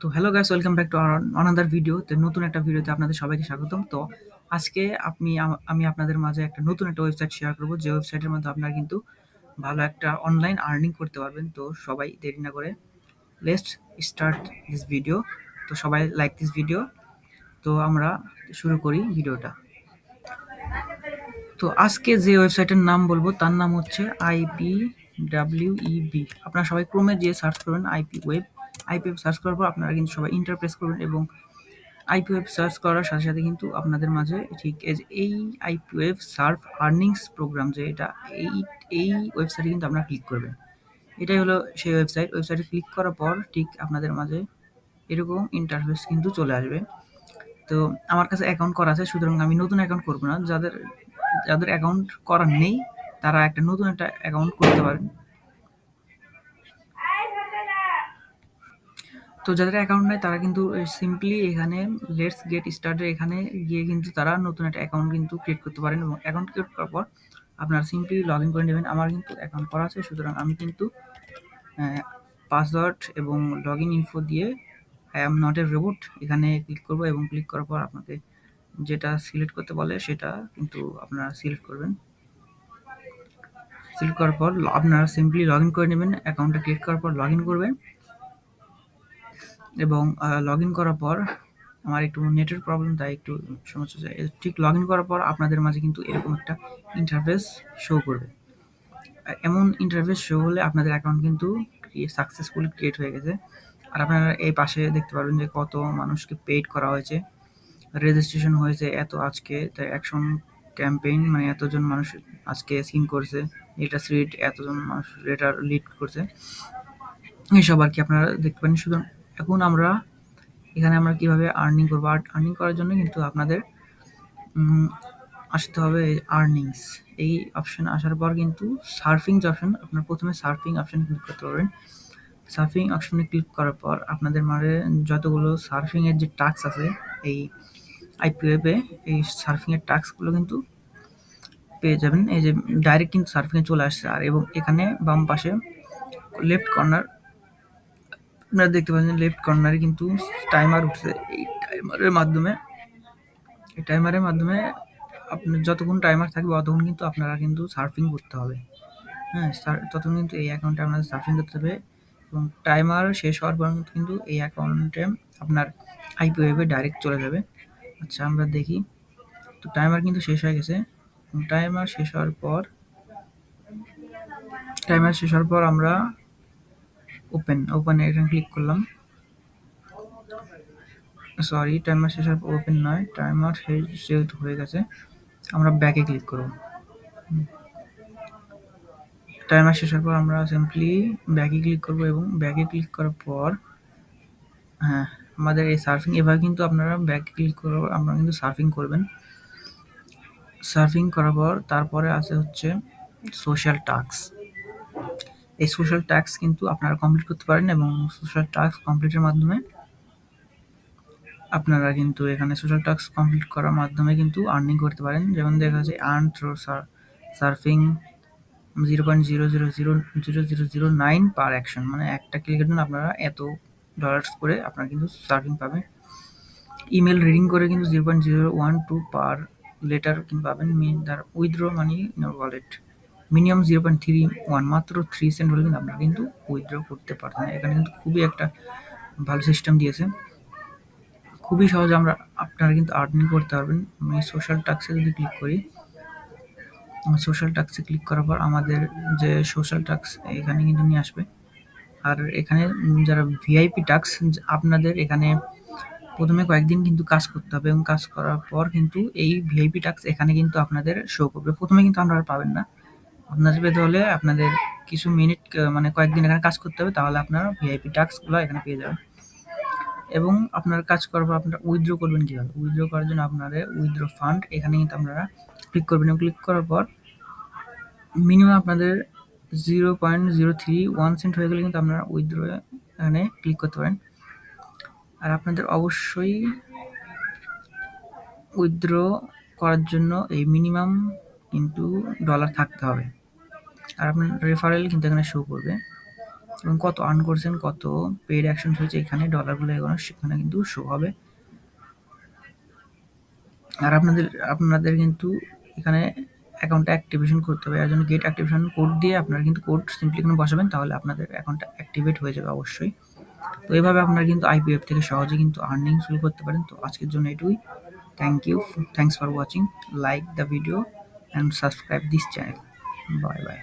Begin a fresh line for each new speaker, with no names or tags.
তো hello guys, welcome back to another video. তো নতুন একটা ভিডিওতে আপনাদের সবাইকে স্বাগতম। তো আজকে আমি আপনাদের মাঝে একটা নতুন একটা ওয়েবসাইট শেয়ার করব, যে ওয়েবসাইটের মধ্যে আপনারা কিন্তু ভালো একটা অনলাইন আর্নিং করতে পারবেন। তো সবাই দেরি না করে লেটস স্টার্ট দিস ভিডিও। তো সবাই লাইক দিস ভিডিও। তো আমরা শুরু করি ভিডিওটা। তো আজকে যে ওয়েবসাইটের নাম বলবো তার নাম হচ্ছে IPWEB। আপনারা সবাই ক্রোমে গিয়ে সার্চ করবেন আইপি ওয়েব সার্চ করার পর আপনারা কিন্তু সবাই ইন্টারপ্রেস করবেন, এবং আইপি ওয়েব সার্চ করার সাথে সাথে কিন্তু আপনাদের মাঝে ঠিক এই IP web serve earnings program, যে এটা এই এই ওয়েবসাইটে কিন্তু আপনারা ক্লিক করবেন। এটাই হলো সেই ওয়েবসাইটে ক্লিক করার পর ঠিক আপনাদের মাঝে এরকম ইন্টারফেস কিন্তু চলে আসবে। তো আমার কাছে অ্যাকাউন্ট করা আছে, সুতরাং আমি নতুন অ্যাকাউন্ট করব না। যাদের যাদের অ্যাকাউন্ট করা নেই তারা একটা নতুন একটা অ্যাকাউন্ট করতে পারেন। তো যাদের অ্যাকাউন্ট নেই তারা কিন্তু সিম্পলি এখানে লেটস গেট স্টার্টেড এখানে গিয়ে কিন্তু তারা নতুন একটা অ্যাকাউন্ট কিন্তু ক্রিয়েট করতে পারেন, এবং অ্যাকাউন্ট ক্রিয়েট করার পর আপনারা সিম্পলি লগ ইন করে নেবেন। আমার কিন্তু অ্যাকাউন্ট করা আছে, সুতরাং আমি কিন্তু পাসওয়ার্ড এবং লগ ইন ইনফো দিয়ে I am not a robot এখানে ক্লিক করব, এবং ক্লিক করার পর আপনাকে যেটা সিলেক্ট করতে বলে সেটা কিন্তু আপনারা সিলেক্ট করবেন। সিলেক্ট করার পর আপনারা সিম্পলি লগ ইন করে নেবেন। অ্যাকাউন্টটা ক্লিক করার পর লগ ইন করবেন, এবং লগ ইন করার পর আমার একটু নেটের প্রবলেম, তাই একটু সমস্যা হচ্ছে। ঠিক লগ ইন করার পর আপনাদের মাঝে কিন্তু এরকম একটা ইন্টারফেস শো করবে। এমন ইন্টারফেস শো হলে আপনাদের অ্যাকাউন্ট কিন্তু সাকসেসফুলি ক্রিয়েট হয়ে গেছে। আর আপনারা এই পাশে দেখতে পারবেন যে কত মানুষকে পেইড করা হয়েছে, রেজিস্ট্রেশন হয়েছে এত আজকে, তাই অ্যাকশন ক্যাম্পেইন মানে এতজন মানুষ আজকে সিন করছে, এটা সিট এতজন মানুষ এটা লিড করছে, এইসব আর কি আপনারা দেখতে পারেন। শুধু এখন এখানে আমরা কিভাবে আর্নিং করবো, আর্নিং করার জন্য কিন্তু আপনাদের আসতে হবে আর্নিংস এই অপশানে। আসার পর কিন্তু সার্ফিং যে অপশন, আপনার প্রথমে সার্ফিং অপশানে ক্লিক করতে পারবেন। সার্ফিং অপশানে ক্লিক করার পর আপনাদের মাঝে যতগুলো সার্ফিংয়ের যে টাস্ক আছে এই আইপি ওয়েবে, এই সার্ফিংয়ের টাস্কগুলো কিন্তু পেয়ে যাবেন। এই যে ডাইরেক্ট কিন্তু সার্ফিংয়ে চলে আসছে। আর এবং এখানে বাম পাশে লেফট কর্নার আপনারা দেখতে পাচ্ছেন, লেফট কর্নারে কিন্তু টাইমার উঠছে। এই টাইমারের মাধ্যমে আপনার যতক্ষণ টাইমার থাকবে ততক্ষণ কিন্তু আপনারা কিন্তু সার্ফিং করতে হবে। হ্যাঁ, ততক্ষণ কিন্তু এই অ্যাকাউন্টে আপনাদের সার্ফিং করতে হবে, এবং টাইমার শেষ হওয়ার পর্যন্ত কিন্তু এই অ্যাকাউন্টে আপনার আইপি ওয়েবে ডাইরেক্ট চলে যাবে। আচ্ছা, আমরা দেখি। তো টাইমার কিন্তু শেষ হয়ে গেছে। টাইমার শেষ হওয়ার পর আমরা ওপেন এখানে ক্লিক করলাম। সরি, টাইমার শেষ হওয়ার পর ওপেন নয়, টাইমার শেষ যেহেতু হয়ে গেছে আমরা ব্যাকে ক্লিক করব। টাইমার শেষ হওয়ার পর আমরা সিম্পলি ব্যাকে ক্লিক করব, এবং ব্যাকে ক্লিক করার পর হ্যাঁ, আমাদের এই সার্ফিং এভাবে কিন্তু আপনারা ব্যাকে ক্লিক করার পর আপনারা কিন্তু সার্ফিং করবেন। সার্ফিং করার পর তারপরে আছে হচ্ছে সোশ্যাল টাস্ক। এই সোশ্যাল টাস্ক কিন্তু আপনারা কমপ্লিট করতে পারেন, এবং সোশ্যাল টাস্ক কমপ্লিটের মাধ্যমে আপনারা কিন্তু এখানে সোশ্যাল টাস্ক কমপ্লিট করার মাধ্যমে কিন্তু আর্নিং করতে পারেন। যেমন দেখা যাচ্ছে earn through surfing 0.0000009 per action, মানে একটা ক্লিকের জন্য আপনারা এত ডলার্স করে আপনারা কিন্তু সার্ফিং পাবেন। ইমেল রিডিং করে কিন্তু 0.012 পার লেটার কিন্তু পাবেন। তার withdraw money in wallet minimum 0.31, মাত্র 3 সেন্ট হলে কিন্তু আপনারা কিন্তু উইথড্র করতে পারবেন। এখানে কিন্তু খুবই একটা ভালো সিস্টেম দিয়েছে, খুবই সহজে আপনারা কিন্তু আর্নিং করতে পারবেন। আমি সোশ্যাল টাস্কে যদি ক্লিক করি, সোশ্যাল টাস্কে ক্লিক করার পর আমাদের যে সোশ্যাল টাস্ক এখানে কিন্তু নিয়ে আসবে। আর এখানে যারা ভিআইপি টাস্ক, আপনাদের এখানে প্রথমে কয়েকদিন কিন্তু কাজ করতে হবে, এবং কাজ করার পর কিন্তু এই ভিআইপি টাস্ক এখানে কিন্তু আপনাদের শো করবে। প্রথমে কিন্তু আপনারা পাবেন না, আপনাদের পেতে হলে আপনাদের কিছু মিনিট মানে কয়েকদিন এখানে কাজ করতে হবে, তাহলে আপনারা ভিআইপি টাস্কগুলো এখানে পেয়ে যাবেন। এবং আপনার কাজ করার পর আপনারা উইথড্র করবেন কীভাবে, উইথড্র করার জন্য আপনাদের উইথড্র ফান্ড এখানে কিন্তু আপনারা ক্লিক করবেন, এবং ক্লিক করার পর মিনিমাম আপনাদের 0.031 সেন্ট হয়ে গেলে কিন্তু আপনারা উইথড্র এখানে ক্লিক করতে পারেন। আর আপনাদের অবশ্যই উইথড্র করার জন্য এই মিনিমাম কিন্তু ডলার থাকতে হবে। আর আপনার রেফারেল কিন্তু এখানে শো করবে। এবং কত আর্ন করছেন, কত পেইড অ্যাকশন হয়েছে, এখানে ডলারগুলো এগোনো সেখানে কিন্তু শো হবে। আর আপনাদের কিন্তু এখানে অ্যাকাউন্টটা অ্যাক্টিভেশন করতে হবে। এর জন্য গেট অ্যাক্টিভেশন কোড দিয়ে আপনারা কিন্তু কোড সিম্পলি এখানে বসাবেন, তাহলে আপনাদের অ্যাকাউন্টটা অ্যাক্টিভেট হয়ে যাবে অবশ্যই। তো এইভাবে আপনারা কিন্তু আইপিএফ থেকে সহজে কিন্তু আর্নিং শুরু করতে পারেন। তো আজকের জন্য এটুকুই। Thanks for watching. Like the video and subscribe this channel. Bye bye.